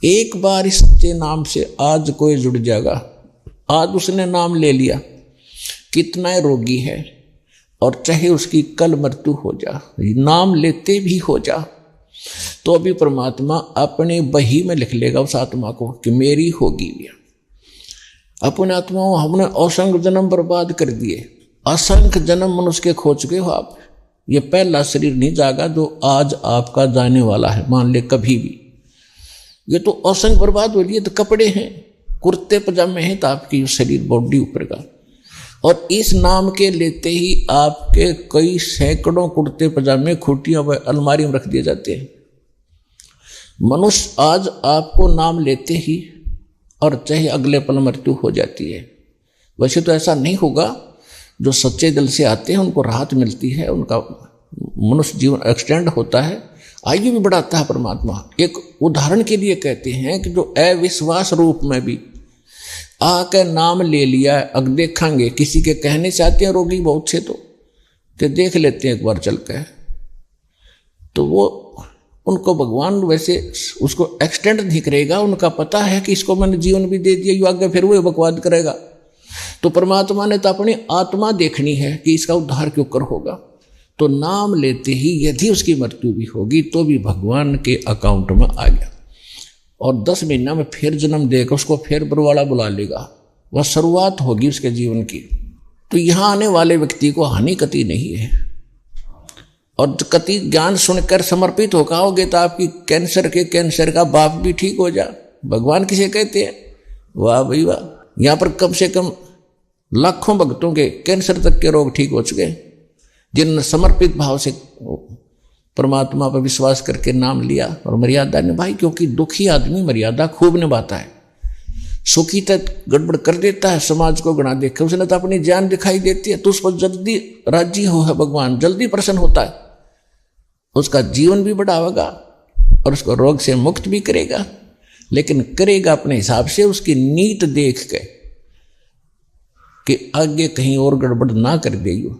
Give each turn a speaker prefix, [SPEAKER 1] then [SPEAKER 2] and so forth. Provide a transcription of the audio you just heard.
[SPEAKER 1] एक बार इस सच्चे नाम से आज कोई जुड़ जाएगा, आज उसने नाम ले लिया, कितना रोगी है और चाहे उसकी कल मृत्यु हो जा, नाम लेते भी हो जा, तो अभी परमात्मा अपने बही में लिख लेगा उस आत्मा को कि मेरी होगी भी। अपने आत्माओं हमने असंख्य जन्म बर्बाद कर दिए, असंख्य जन्म मनुष्य के खो चुके हो आप। ये पहला शरीर नहीं जागा जो आज आपका जाने वाला है, मान ले कभी भी। ये तो असंख्य बर्बाद हो लिए, तो कपड़े हैं, कुर्ते पजामे हैं, तो आपकी शरीर बॉडी ऊपर का। और इस नाम के लेते ही आपके कई सैकड़ों कुर्ते पजामे खूटियों पर अलमारी में रख दिए जाते हैं। मनुष्य आज आपको नाम लेते ही और चाहे अगले पल मृत्यु हो जाती है। वैसे तो ऐसा नहीं होगा, जो सच्चे दिल से आते हैं उनको राहत मिलती है, उनका मनुष्य जीवन एक्सटेंड होता है, आयु भी बढ़ाता है परमात्मा। एक उदाहरण के लिए कहते हैं कि जो अविश्वास रूप में भी आकर नाम ले लिया, अब देखेंगे किसी के कहने से आते हैं रोगी बहुत से, तो देख लेते हैं एक बार चल के, तो वो उनको भगवान वैसे उसको एक्सटेंड नहीं करेगा, उनका पता है कि इसको मैंने जीवन भी दे दिया, यू आगे फिर वो बकवाद करेगा। तो परमात्मा ने तो अपनी आत्मा देखनी है कि इसका उद्धार क्यों कर होगा, तो नाम लेते ही यदि उसकी मृत्यु भी होगी तो भी भगवान के अकाउंट में आ गया, और 10 महीना में फिर जन्म देकर उसको फिर बरवाड़ा बुला लेगा, वह शुरुआत होगी उसके जीवन की। तो यहाँ आने वाले व्यक्ति को हानि कति नहीं है, और कति ज्ञान सुनकर समर्पित होकर आओगे तो आपकी कैंसर का बाप भी ठीक हो जा। भगवान किसे कहते हैं? वाह भाई वाह। यहाँ पर कम से कम लाखों भक्तों के कैंसर तक के रोग ठीक हो चुके हैं, जिनने समर्पित भाव से परमात्मा पर विश्वास करके नाम लिया और मर्यादा निभाई। क्योंकि दुखी आदमी मर्यादा खूब निभाता है, सुखी तक गड़बड़ कर देता है, समाज को गणा देखे, उसने तो अपनी जान दिखाई देती है, तो उस पर जल्दी राजी हो है भगवान, जल्दी प्रसन्न होता है, उसका जीवन भी बढ़ावेगा और उसको रोग से मुक्त भी करेगा, लेकिन करेगा अपने हिसाब से, उसकी नीत देख के कि आगे कहीं और गड़बड़ ना कर देगी।